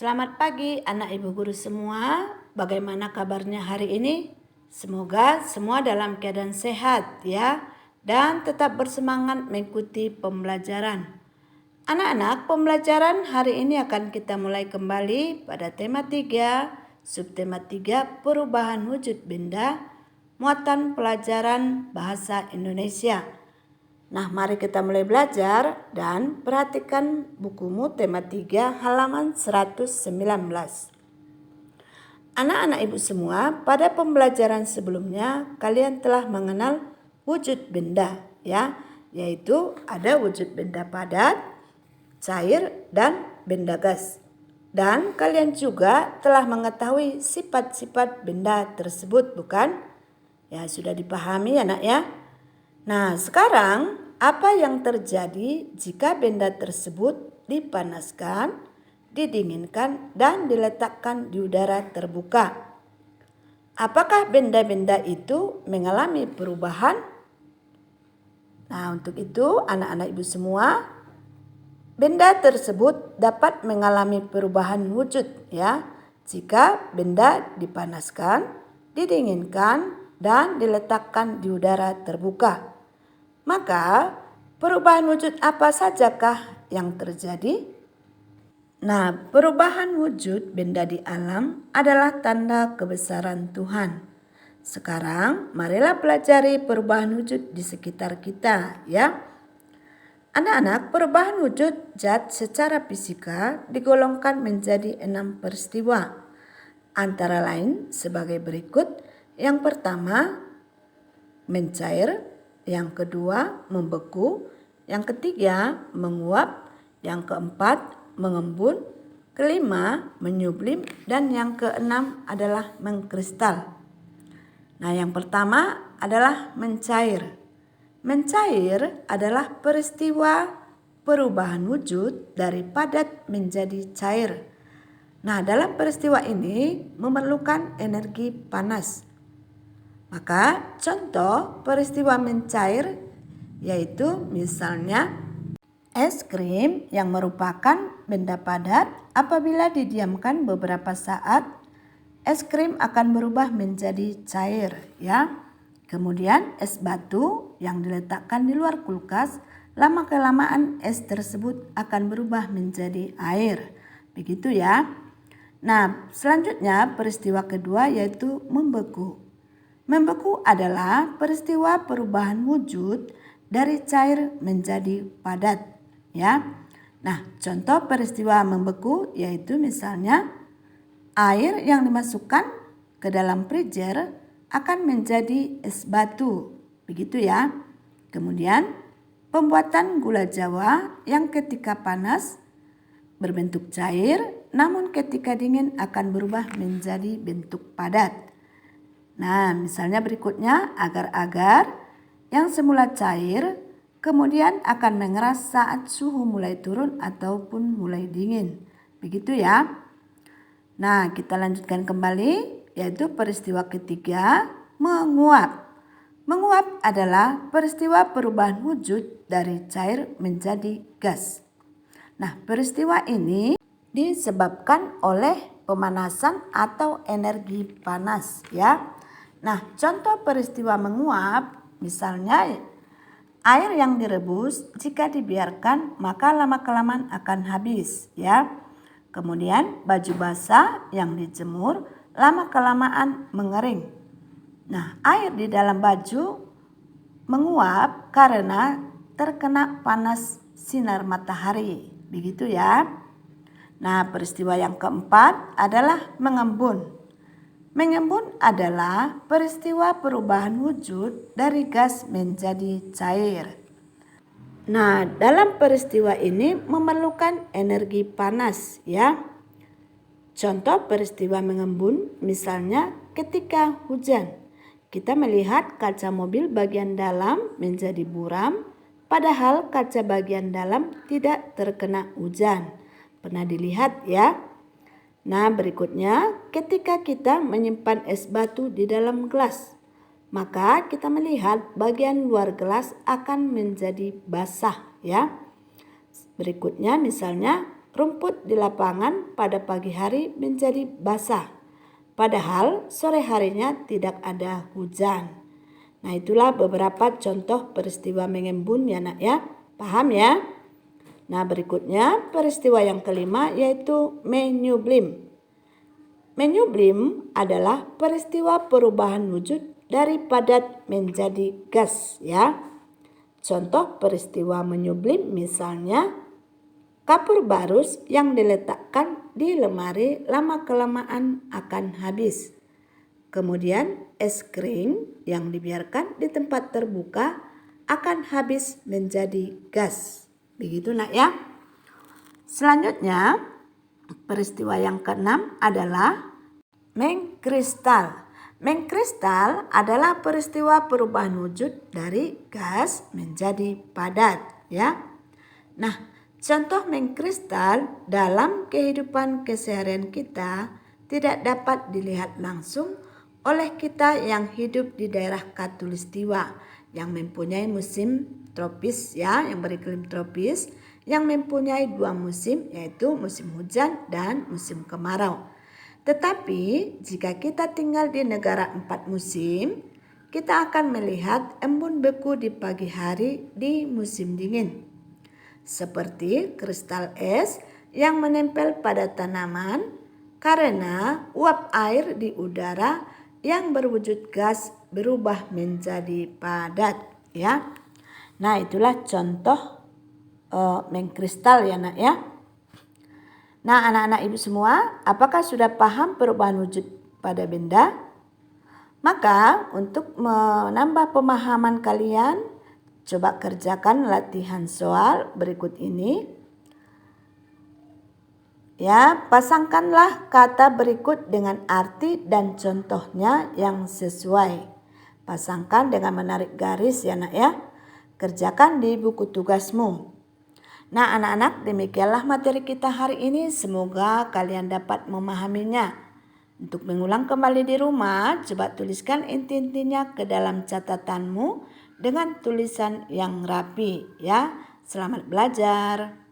Selamat pagi anak ibu guru semua. Bagaimana kabarnya hari ini? Semoga semua dalam keadaan sehat ya, dan tetap bersemangat mengikuti pembelajaran. Anak-anak, pembelajaran hari ini akan kita mulai kembali pada tema 3, subtema 3, perubahan wujud benda, muatan pelajaran bahasa Indonesia. Nah, mari kita mulai belajar dan perhatikan bukumu tema 3 halaman 119. Anak-anak ibu semua, pada pembelajaran sebelumnya kalian telah mengenal wujud benda ya, yaitu ada wujud benda padat, cair, dan benda gas. Dan kalian juga telah mengetahui sifat-sifat benda tersebut, bukan? Ya, sudah dipahami anak ya. Nah, sekarang apa yang terjadi jika benda tersebut dipanaskan, didinginkan, dan diletakkan di udara terbuka? Apakah benda-benda itu mengalami perubahan? Nah, untuk itu anak-anak ibu semua, benda tersebut dapat mengalami perubahan wujud ya, jika benda dipanaskan, didinginkan, dan diletakkan di udara terbuka. Maka perubahan wujud apa sajakah yang terjadi? Nah, perubahan wujud benda di alam adalah tanda kebesaran Tuhan. Sekarang marilah pelajari perubahan wujud di sekitar kita ya. Anak-anak, perubahan wujud zat secara fisika digolongkan menjadi 6 peristiwa. Antara lain sebagai berikut. Yang pertama, mencair. Yang kedua, membeku. Yang ketiga, menguap. Yang keempat, mengembun. Kelima, menyublim. Dan yang keenam adalah mengkristal. Nah, yang pertama adalah mencair. Mencair adalah peristiwa perubahan wujud dari padat menjadi cair. Nah, dalam peristiwa ini memerlukan energi panas. Maka contoh peristiwa mencair yaitu misalnya es krim yang merupakan benda padat. Apabila didiamkan beberapa saat, es krim akan berubah menjadi cair ya. Kemudian es batu yang diletakkan di luar kulkas, lama kelamaan es tersebut akan berubah menjadi air. Begitu ya. Nah, selanjutnya peristiwa kedua yaitu membeku. Membeku adalah peristiwa perubahan wujud dari cair menjadi padat ya. Nah, contoh peristiwa membeku yaitu misalnya air yang dimasukkan ke dalam freezer akan menjadi es batu. Begitu ya. Kemudian pembuatan gula Jawa yang ketika panas berbentuk cair, namun ketika dingin akan berubah menjadi bentuk padat. Nah, misalnya berikutnya agar-agar yang semula cair kemudian akan mengeras saat suhu mulai turun ataupun mulai dingin. Begitu ya. Nah, kita lanjutkan kembali yaitu peristiwa ketiga, menguap. Menguap adalah peristiwa perubahan wujud dari cair menjadi gas. Nah, peristiwa ini disebabkan oleh pemanasan atau energi panas ya. Nah, contoh peristiwa menguap misalnya air yang direbus jika dibiarkan maka lama-kelamaan akan habis ya. Kemudian baju basah yang dijemur lama-kelamaan mengering. Nah, air di dalam baju menguap karena terkena panas sinar matahari. Begitu ya. Nah, peristiwa yang keempat adalah mengembun. Mengembun adalah peristiwa perubahan wujud dari gas menjadi cair. Nah, dalam peristiwa ini memerlukan energi panas ya. Contoh peristiwa mengembun misalnya ketika hujan. Kita melihat kaca mobil bagian dalam menjadi buram, padahal kaca bagian dalam tidak terkena hujan. Pernah dilihat ya? Nah, berikutnya ketika kita menyimpan es batu di dalam gelas, maka kita melihat bagian luar gelas akan menjadi basah ya. Berikutnya misalnya rumput di lapangan pada pagi hari menjadi basah, padahal sore harinya tidak ada hujan. Nah, itulah beberapa contoh peristiwa mengembun ya nak ya. Paham ya? Nah, berikutnya peristiwa yang kelima yaitu menyublim. Menyublim adalah peristiwa perubahan wujud dari padat menjadi gas ya. Contoh peristiwa menyublim misalnya kapur barus yang diletakkan di lemari lama-kelamaan akan habis. Kemudian es krim yang dibiarkan di tempat terbuka akan habis menjadi gas. Begitu nak ya. Selanjutnya peristiwa yang keenam adalah mengkristal. Mengkristal adalah peristiwa perubahan wujud dari gas menjadi padat ya. Nah, contoh mengkristal dalam kehidupan keseharian kita tidak dapat dilihat langsung oleh kita yang hidup di daerah khatulistiwa yang mempunyai musim tropis ya, yang beriklim tropis, yang mempunyai 2 musim yaitu musim hujan dan musim kemarau. Tetapi jika kita tinggal di negara 4 musim, kita akan melihat embun beku di pagi hari di musim dingin. Seperti kristal es yang menempel pada tanaman karena uap air di udara yang berwujud gas berubah menjadi padat ya. Nah, itulah contoh mengkristal ya nak ya. Nah, anak-anak ibu semua, apakah sudah paham perubahan wujud pada benda? Maka untuk menambah pemahaman kalian, coba kerjakan latihan soal berikut ini. Ya, pasangkanlah kata berikut dengan arti dan contohnya yang sesuai. Pasangkan dengan menarik garis ya nak ya. Kerjakan di buku tugasmu. Nah, anak-anak, demikianlah materi kita hari ini. Semoga kalian dapat memahaminya. Untuk mengulang kembali di rumah, coba tuliskan inti-intinya ke dalam catatanmu dengan tulisan yang rapi ya. Selamat belajar.